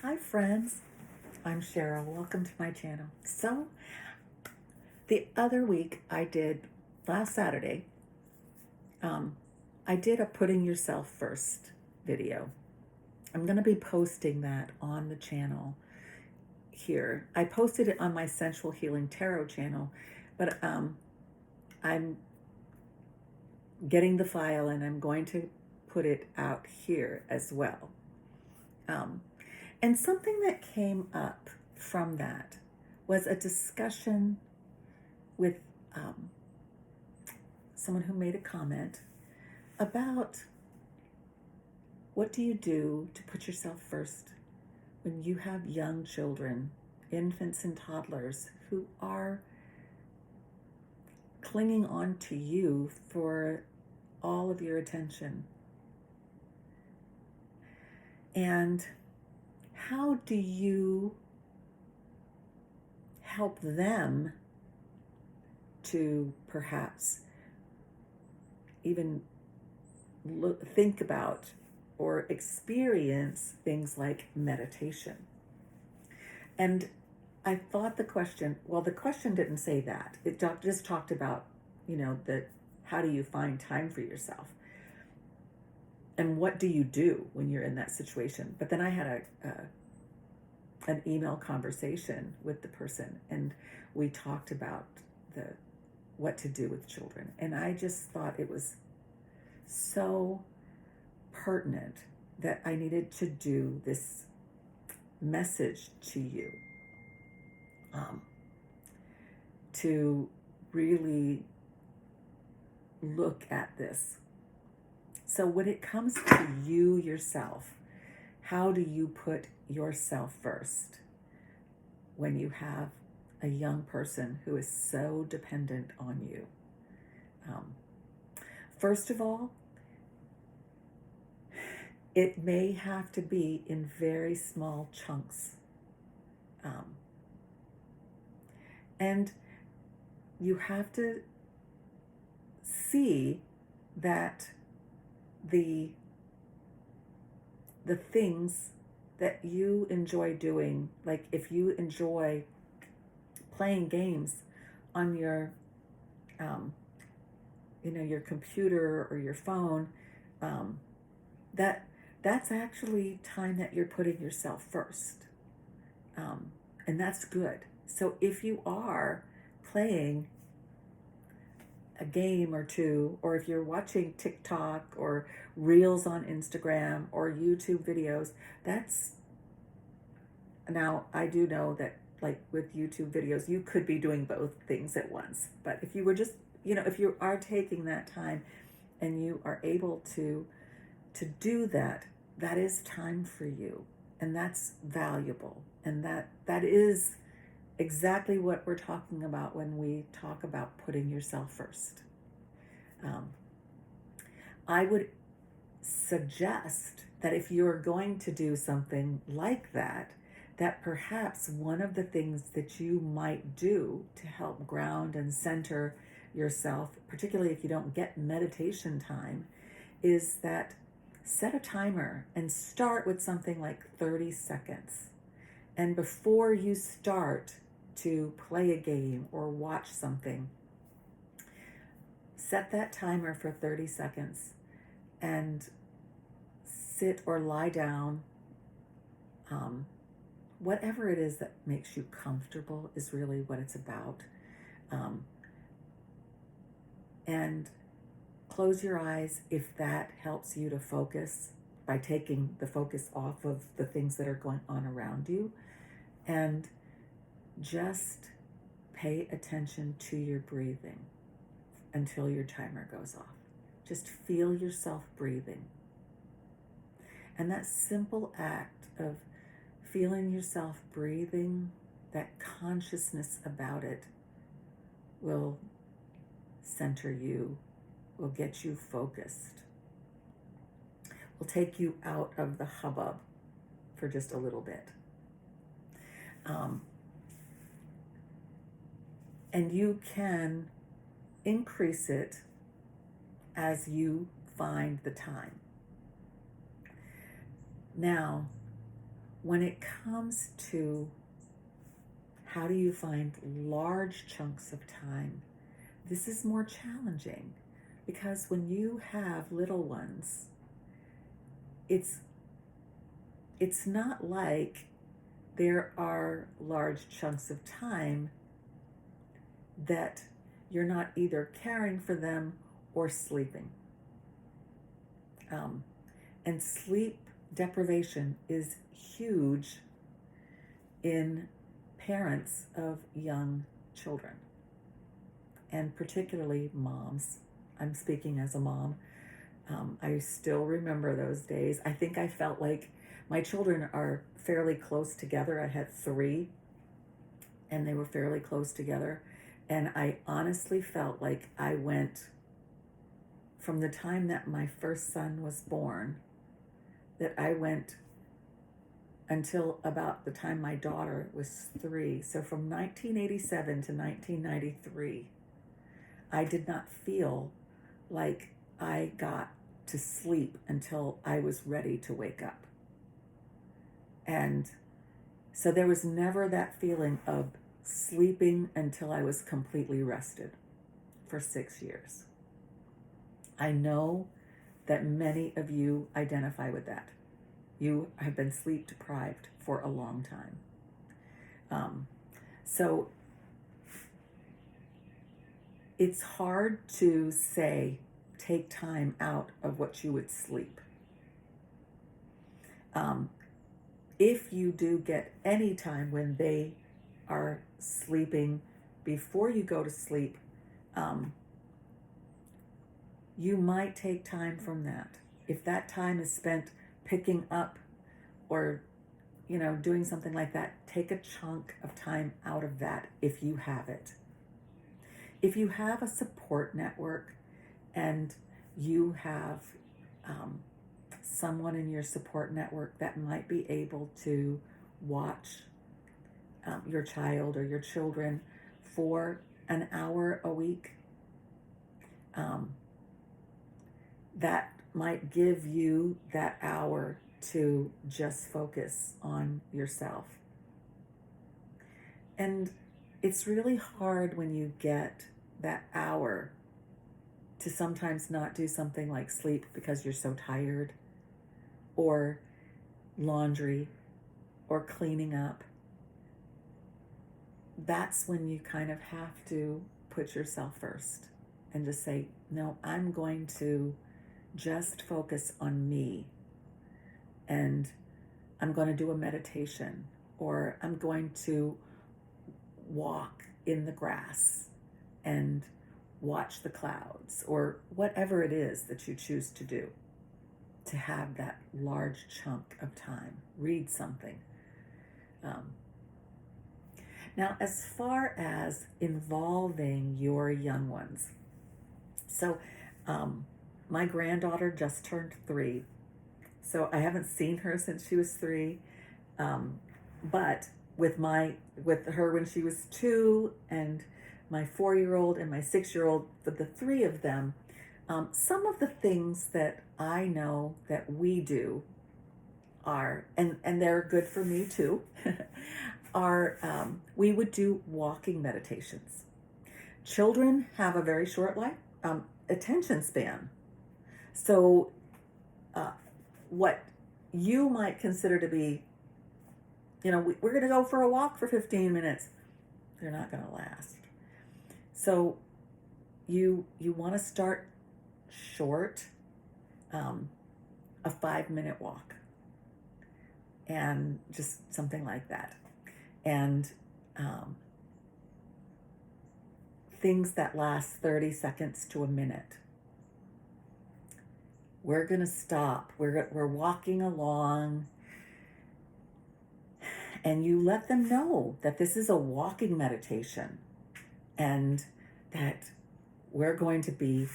Hi friends, I'm Cheryl. Welcome to my channel. So, the other week last Saturday, I did a putting yourself first video. I'm going to be posting that on the channel here. I posted it on my Sensual Healing Tarot channel, but I'm getting the file and I'm going to put it out here as well. And something that came up from that was a discussion with someone who made a comment about what do you do to put yourself first when you have young children, infants and toddlers who are clinging on to you for all of your attention. And how do you help them to perhaps even think about or experience things like meditation? And I thought the question didn't say that. It just talked about, how do you find time for yourself? And what do you do when you're in that situation? But then I had an email conversation with the person, and we talked about what to do with children. And I just thought it was so pertinent that I needed to do this message to you, to really look at this. So when it comes to you yourself, how do you put yourself first when you have a young person who is so dependent on you? First of all, it may have to be in very small chunks. And you have to see that the things that you enjoy doing, like if you enjoy playing games on your your computer or your phone, that's actually time that you're putting yourself first, and that's good. So if you are playing a game or two, or if you're watching TikTok or Reels on Instagram or YouTube videos, now I do know that, like with YouTube videos, you could be doing both things at once. But if you were just, if you are taking that time and you are able to do that, that is time for you, and that's valuable, and that is exactly what we're talking about when we talk about putting yourself first. I would suggest that if you're going to do something like that, that perhaps one of the things that you might do to help ground and center yourself, particularly if you don't get meditation time, is that set a timer and start with something like 30 seconds. And before you start to play a game or watch something, set that timer for 30 seconds and sit or lie down. Whatever it is that makes you comfortable is really what it's about. And close your eyes if that helps you to focus by taking the focus off of the things that are going on around you. And just pay attention to your breathing until your timer goes off. Just feel yourself breathing. And that simple act of feeling yourself breathing, that consciousness about it, will center you, will get you focused, will take you out of the hubbub for just a little bit. And you can increase it as you find the time. Now, when it comes to how do you find large chunks of time, this is more challenging, because when you have little ones, it's not like there are large chunks of time that you're not either caring for them or sleeping. And sleep deprivation is huge in parents of young children, and particularly moms. I'm speaking as a mom. I still remember those days. I think I felt like my children are fairly close together. I had 3, and they were fairly close together. And I honestly felt like I went from the time that my first son was born, that I went until about the time my daughter was 3. So from 1987 to 1993, I did not feel like I got to sleep until I was ready to wake up. And so there was never that feeling of sleeping until I was completely rested for 6 years. I know that many of you identify with that. You have been sleep deprived for a long time. So it's hard to say, take time out of what you would sleep. If you do get any time when they are sleeping before you go to sleep, you might take time from that. If that time is spent picking up or, doing something like that, take a chunk of time out of that if you have it. If you have a support network and you have someone in your support network that might be able to watch your child or your children for an hour a week, that might give you that hour to just focus on yourself. And it's really hard when you get that hour to sometimes not do something like sleep because you're so tired, or laundry, or cleaning up. That's when you kind of have to put yourself first and just say, no, I'm going to just focus on me, and I'm going to do a meditation, or I'm going to walk in the grass and watch the clouds, or whatever it is that you choose to do, to have that large chunk of time. Read something. Now, as far as involving your young ones, so my granddaughter just turned 3, so I haven't seen her since she was 3, but with her when she was 2, and my 4-year-old and my 6-year-old, the 3 of them, some of the things that I know that we do are, and they're good for me too, are we would do walking meditations. Children have a very short attention span. So what you might consider to be, we're going to go for a walk for 15 minutes. They're not going to last. So you want to start short, a 5-minute walk, and just something like that. And things that last 30 seconds to a minute. We're going to stop. We're walking along, and you let them know that this is a walking meditation, and that we're going to be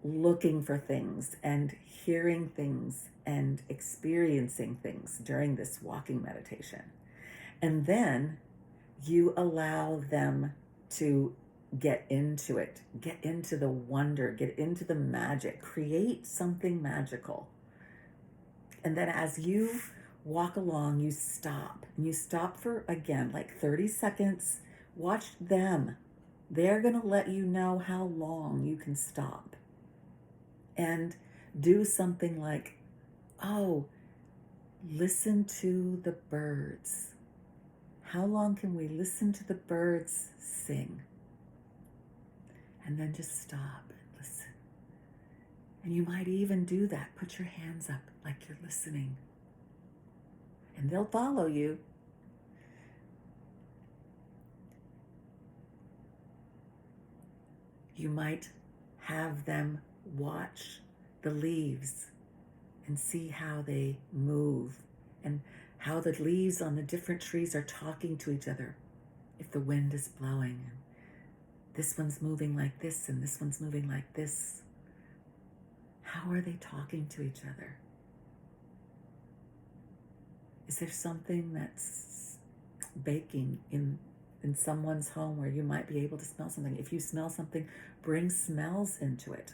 looking for things and hearing things and experiencing things during this walking meditation. And then you allow them to get into it, get into the wonder, get into the magic, create something magical. And then as you walk along, you stop. And you stop for, again, like 30 seconds. Watch them. They're going to let you know how long you can stop. And do something like, oh, listen to the birds. How long can we listen to the birds sing? And then just stop and listen. And you might even do that. Put your hands up like you're listening. And they'll follow you. You might have them watch the leaves and see how they move and how the leaves on the different trees are talking to each other. If the wind is blowing and this one's moving like this and this one's moving like this, how are they talking to each other? Is there something that's baking in someone's home where you might be able to smell something? If you smell something, bring smells into it.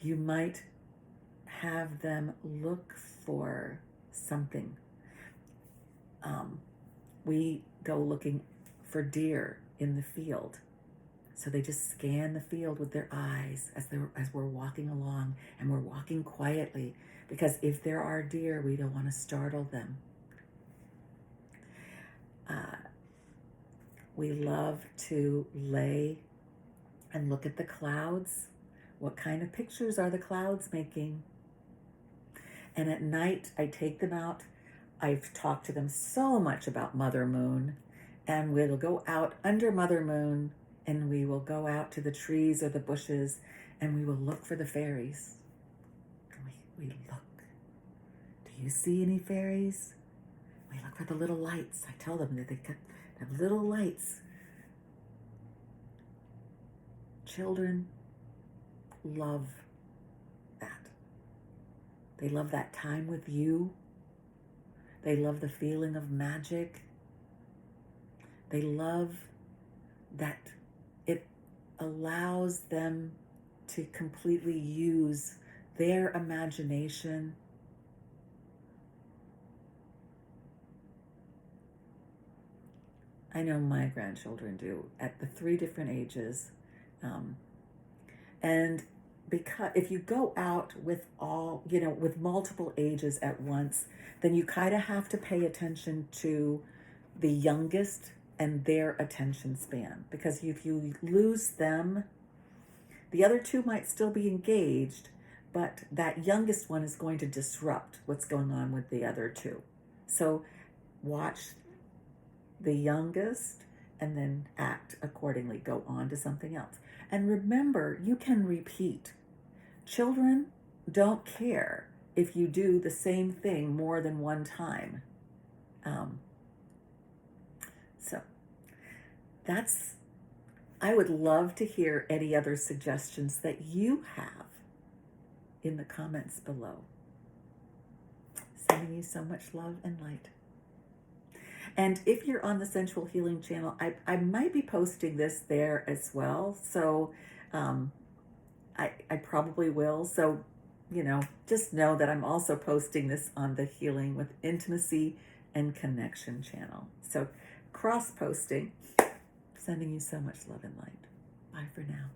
You might have them look for something. We go looking for deer in the field. So they just scan the field with their eyes as we're walking along, and we're walking quietly, because if there are deer, we don't want to startle them. We love to lay and look at the clouds. What kind of pictures are the clouds making? And at night, I take them out. I've talked to them so much about Mother Moon, and we'll go out under Mother Moon, and we will go out to the trees or the bushes, and we will look for the fairies. We look. Do you see any fairies? We look for the little lights. I tell them that they have little lights. Children love that. They love that time with you. They love the feeling of magic. They love that it allows them to completely use their imagination. I know my grandchildren do at the 3 different ages. And because if you go out with with multiple ages at once, then you kind of have to pay attention to the youngest and their attention span. Because if you lose them, the other 2 might still be engaged, but that youngest one is going to disrupt what's going on with the other 2. So watch the youngest and then act accordingly. Go on to something else. And remember, you can repeat. Children don't care if you do the same thing more than one time. So I would love to hear any other suggestions that you have in the comments below. Sending you so much love and light. And if you're on the Sensual Healing channel, I might be posting this there as well. So I probably will. So, just know that I'm also posting this on the Healing with Intimacy and Connection channel. So cross-posting. Sending you so much love and light. Bye for now.